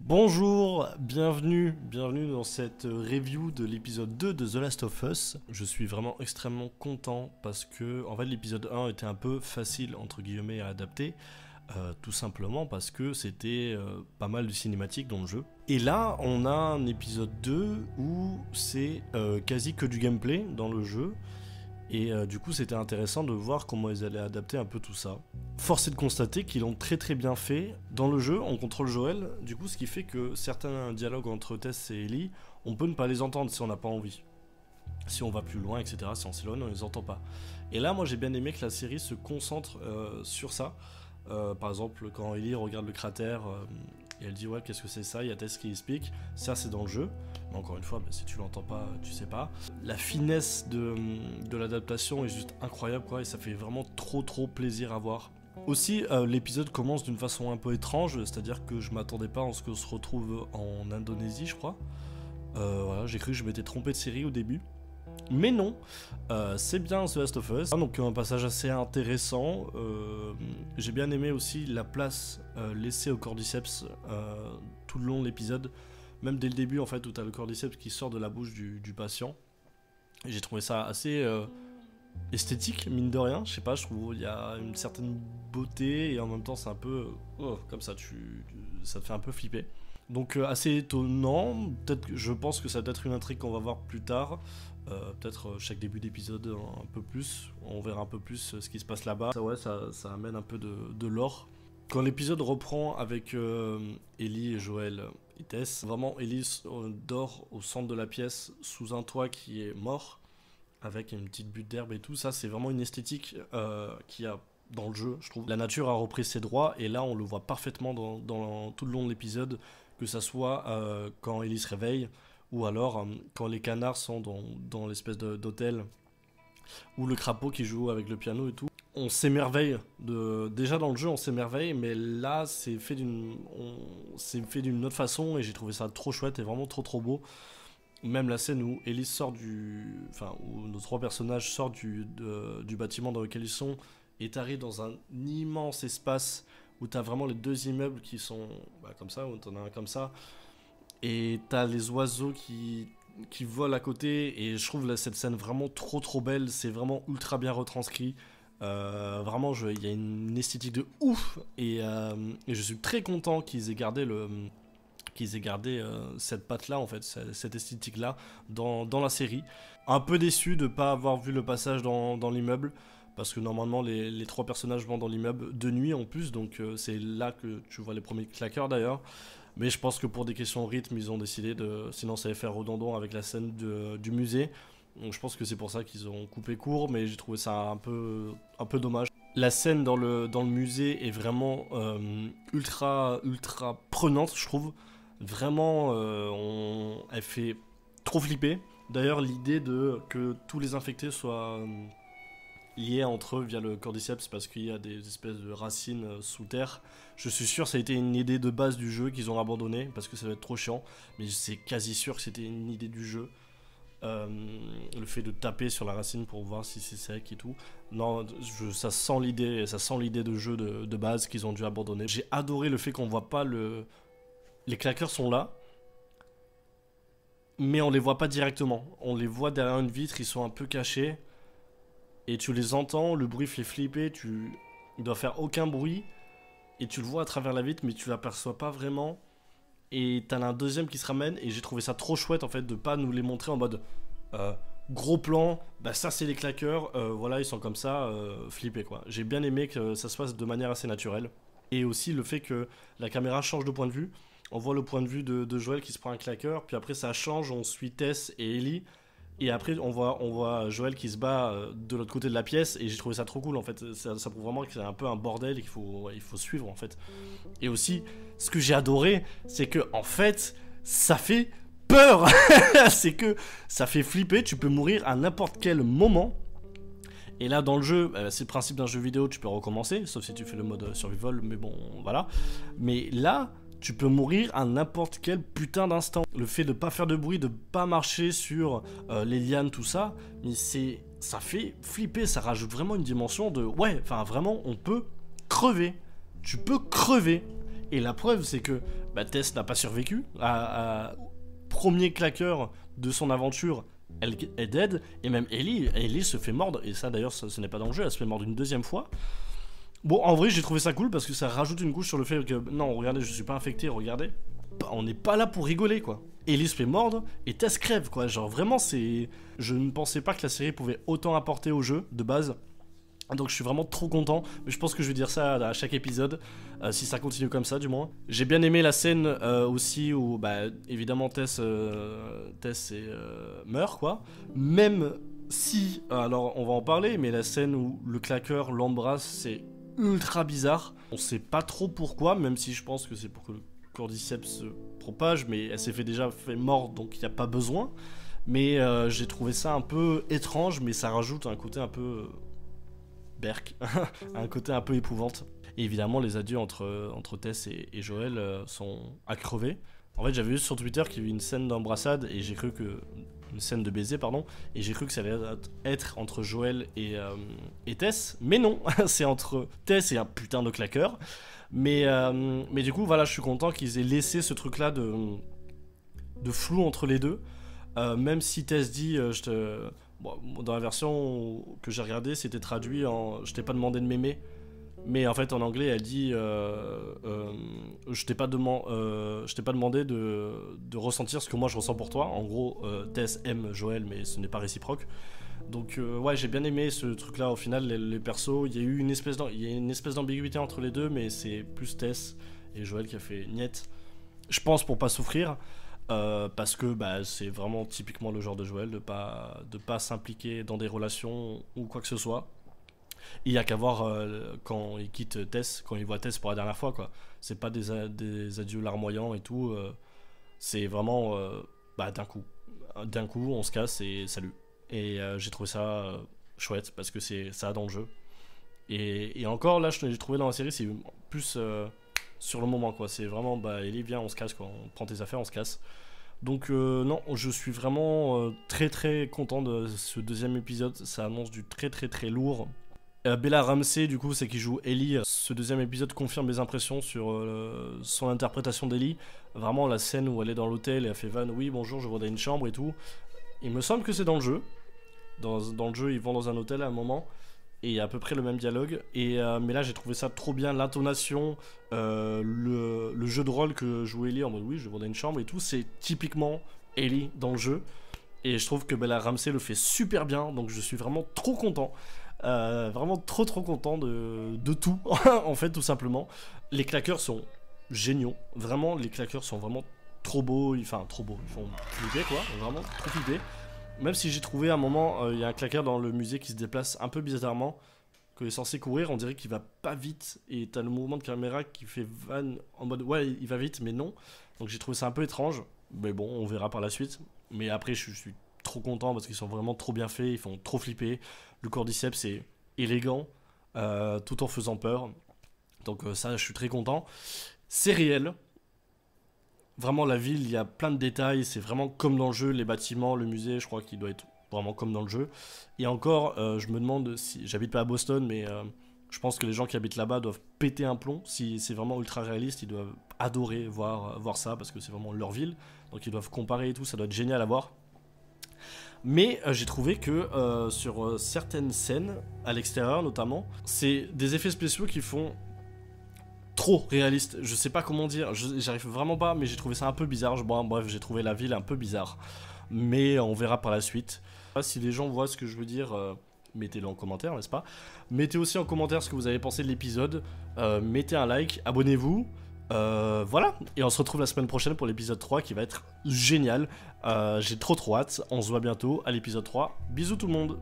Bonjour, bienvenue dans cette review de l'épisode 2 de The Last of Us. Je suis vraiment extrêmement content parce que en fait l'épisode 1 était un peu facile entre guillemets à adapter. Tout simplement parce que c'était pas mal de cinématiques dans le jeu. Et là on a un épisode 2 où c'est quasi que du gameplay dans le jeu. Et du coup c'était intéressant de voir comment ils allaient adapter un peu tout ça. Force est de constater qu'ils l'ont très bien fait. Dans le jeu, on contrôle Joel, du coup ce qui fait que certains dialogues entre Tess et Ellie, on peut ne pas les entendre si on n'a pas envie. Si on va plus loin, etc., si on s'éloigne, on les entend pas. Et là moi j'ai bien aimé que la série se concentre sur ça. Par exemple quand Ellie regarde le cratère et elle dit ouais qu'est-ce que c'est ça, il y a Tess qui explique, ça c'est dans le jeu. Mais encore une fois, si tu l'entends pas, tu sais pas. La finesse de l'adaptation est juste incroyable quoi, et ça fait vraiment trop plaisir à voir. Aussi, l'épisode commence d'une façon un peu étrange, c'est-à-dire que je m'attendais pas à ce qu'on se retrouve en Indonésie, je crois. Voilà, j'ai cru que je m'étais trompé de série au début. Mais non, c'est bien The Last of Us. Donc un passage assez intéressant. J'ai bien aimé aussi la place laissée au cordyceps tout le long de l'épisode. Même dès le début en fait où tu as le cordyceps qui sort de la bouche du patient. J'ai trouvé ça assez esthétique mine de rien. Je sais pas, je trouve il y a une certaine beauté et en même temps c'est un peu comme ça, ça te fait un peu flipper. Donc assez étonnant, peut-être, je pense que ça va être une intrigue qu'on va voir plus tard, peut-être chaque début d'épisode un peu plus, on verra un peu plus ce qui se passe là-bas. Ça amène un peu de lore. Quand l'épisode reprend avec Ellie et Joel et Tess, vraiment Ellie dort au centre de la pièce sous un toit qui est mort, avec une petite butte d'herbe et tout, ça c'est vraiment une esthétique qu'il y a dans le jeu, je trouve. La nature a repris ses droits et là on le voit parfaitement dans tout le long de l'épisode, que ça soit quand Ellie se réveille ou alors quand les canards sont dans l'espèce d'hôtel ou le crapaud qui joue avec le piano et tout. On s'émerveille, déjà dans le jeu on s'émerveille, mais là c'est fait d'une autre façon et j'ai trouvé ça trop chouette et vraiment trop beau. Même la scène où Ellie sort où nos trois personnages sortent du bâtiment dans lequel ils sont et t'arrives dans un immense espace où t'as vraiment les deux immeubles qui sont comme ça, où t'en as un comme ça, et t'as les oiseaux qui volent à côté, et je trouve cette scène vraiment trop belle, c'est vraiment ultra bien retranscrit. Vraiment, il y a une esthétique de ouf, et je suis très content qu'ils aient gardé cette patte-là, en fait, cette esthétique-là dans la série. Un peu déçu de ne pas avoir vu le passage dans l'immeuble, parce que normalement les trois personnages vont dans l'immeuble de nuit en plus, donc c'est là que tu vois les premiers claqueurs d'ailleurs. Mais je pense que pour des questions de rythme, ils ont décidé sinon ça allait faire redondant avec la scène du musée. Donc je pense que c'est pour ça qu'ils ont coupé court, mais j'ai trouvé ça un peu dommage. La scène dans le musée est vraiment ultra prenante, je trouve. Vraiment, elle fait trop flipper. D'ailleurs, l'idée que tous les infectés soient liés entre eux via le cordyceps parce qu'il y a des espèces de racines sous terre, je suis sûr que ça a été une idée de base du jeu qu'ils ont abandonné parce que ça va être trop chiant, mais c'est quasi sûr que c'était une idée du jeu. Le fait de taper sur la racine pour voir si c'est sec et tout. Non, ça sent l'idée de jeu de base qu'ils ont dû abandonner. J'ai adoré le fait qu'on voit pas les claqueurs sont là, mais on les voit pas directement. On les voit derrière une vitre, ils sont un peu cachés. Et tu les entends, le bruit fait flipper, il doit faire aucun bruit. Et tu le vois à travers la vitre, mais tu l'aperçois pas vraiment. Et t'en as un deuxième qui se ramène, et j'ai trouvé ça trop chouette en fait de pas nous les montrer en mode gros plan, ça c'est les claqueurs, voilà ils sont comme ça, flippés quoi. J'ai bien aimé que ça se passe de manière assez naturelle. Et aussi le fait que la caméra change de point de vue. On voit le point de vue de Joel qui se prend un claqueur, puis après ça change, on suit Tess et Ellie, et après on voit Joel qui se bat de l'autre côté de la pièce, et j'ai trouvé ça trop cool en fait. Ça prouve vraiment que c'est un peu un bordel et qu'il faut suivre en fait. Et aussi, ce que j'ai adoré, c'est que en fait, ça fait peur. C'est que ça fait flipper, tu peux mourir à n'importe quel moment. Et là dans le jeu, c'est le principe d'un jeu vidéo, tu peux recommencer, sauf si tu fais le mode survival, mais bon voilà. Mais là, tu peux mourir à n'importe quel putain d'instant. Le fait de pas faire de bruit, de pas marcher sur les lianes, tout ça, mais ça fait flipper, ça rajoute vraiment une dimension de ouais, enfin vraiment on peut crever. Tu peux crever. Et la preuve, c'est que Tess n'a pas survécu premier claqueur de son aventure. Elle est dead, et même Ellie se fait mordre, et ça d'ailleurs ce n'est pas dans le jeu, elle se fait mordre une deuxième fois. Bon, en vrai j'ai trouvé ça cool parce que ça rajoute une couche sur le fait que non, regardez, je suis pas infecté, regardez. On n'est pas là pour rigoler quoi. Ellie se fait mordre et Tess crève quoi, genre vraiment c'est... Je ne pensais pas que la série pouvait autant apporter au jeu de base. Donc je suis vraiment trop content, mais je pense que je vais dire ça à chaque épisode, si ça continue comme ça du moins. J'ai bien aimé la scène aussi où évidemment Tess meurt quoi. Même si, alors on va en parler, mais la scène où le claqueur l'embrasse c'est ultra bizarre. On sait pas trop pourquoi, même si je pense que c'est pour que le cordyceps se propage, mais elle s'est déjà fait mordre donc il n'y a pas besoin. Mais j'ai trouvé ça un peu étrange, mais ça rajoute un côté un peu... Berk, un côté un peu épouvante. Et évidemment, les adieux entre Tess et Joël sont à crever. En fait, j'avais vu sur Twitter qu'il y avait une scène d'embrassade et j'ai cru que... Une scène de baiser, pardon. Et j'ai cru que ça allait être entre Joël et Tess. Mais non, c'est entre Tess et un putain de claqueur. Mais du coup, voilà, je suis content qu'ils aient laissé ce truc-là de flou entre les deux. Même si Tess dit, Bon, dans la version que j'ai regardée, c'était traduit en « je t'ai pas demandé de m'aimer ». Mais en fait, en anglais, elle dit « je t'ai pas demandé de ressentir ce que moi je ressens pour toi ». En gros, Tess aime Joël, mais ce n'est pas réciproque. Donc ouais, j'ai bien aimé ce truc-là. Au final, les persos, il y a eu une espèce d'ambiguïté entre les deux, mais c'est plus Tess et Joël qui a fait « niet ». Je pense pour pas souffrir. Parce que c'est vraiment typiquement le genre de Joël de pas s'impliquer dans des relations ou quoi que ce soit. Il y a qu'à voir quand il quitte Tess, quand il voit Tess pour la dernière fois quoi. C'est pas des adieux larmoyants et tout. C'est vraiment d'un coup on se casse et salut. Et j'ai trouvé ça chouette parce que c'est ça dans le jeu. Et encore là, j'ai trouvé dans la série c'est plus sur le moment quoi. C'est vraiment Ellie viens on se casse quoi. On prend tes affaires on se casse. Donc non, je suis vraiment très très content de ce deuxième épisode. Ça annonce du très très très lourd. Bella Ramsey du coup c'est qui joue Ellie. Ce deuxième épisode confirme mes impressions sur son interprétation d'Ellie. Vraiment la scène où elle est dans l'hôtel et elle fait Van oui bonjour je voudrais une chambre et tout. Il me semble que c'est dans le jeu. Dans le jeu ils vont dans un hôtel à un moment. Et il y a à peu près le même dialogue. Mais là j'ai trouvé ça trop bien, l'intonation, le jeu de rôle que joue Ellie en mode oui je voudrais une chambre et tout, c'est typiquement Ellie dans le jeu. Et je trouve que Bella Ramsey le fait super bien, donc je suis vraiment trop content. Vraiment trop content de tout, en fait tout simplement. Les claqueurs sont géniaux, vraiment les claqueurs sont vraiment trop beaux, ils font flipper quoi, vraiment trop flipper. Même si j'ai trouvé à un moment, il y a un claqueur dans le musée qui se déplace un peu bizarrement, qu'il est censé courir, on dirait qu'il va pas vite, et t'as le mouvement de caméra qui fait van en mode ouais il va vite mais non, donc j'ai trouvé ça un peu étrange, mais bon on verra par la suite. Mais après je suis trop content parce qu'ils sont vraiment trop bien faits, ils font trop flipper, le cordyceps c'est élégant, tout en faisant peur, donc ça je suis très content, c'est réel. Vraiment la ville, il y a plein de détails, c'est vraiment comme dans le jeu, les bâtiments, le musée, je crois qu'il doit être vraiment comme dans le jeu. Et encore, je me demande si, j'habite pas à Boston, mais je pense que les gens qui habitent là-bas doivent péter un plomb. Si c'est vraiment ultra réaliste, ils doivent adorer voir ça, parce que c'est vraiment leur ville. Donc ils doivent comparer et tout, ça doit être génial à voir. Mais j'ai trouvé que sur certaines scènes, à l'extérieur notamment, c'est des effets spéciaux qui font... trop réaliste, je sais pas comment dire, j'arrive vraiment pas, mais j'ai trouvé ça un peu bizarre. Bon, bref, j'ai trouvé la ville un peu bizarre, mais on verra par la suite. Si les gens voient ce que je veux dire, mettez-le en commentaire, n'est-ce pas? Mettez aussi en commentaire ce que vous avez pensé de l'épisode, mettez un like, abonnez-vous, voilà, et on se retrouve la semaine prochaine pour l'épisode 3 qui va être génial. J'ai trop hâte, on se voit bientôt à l'épisode 3, bisous tout le monde.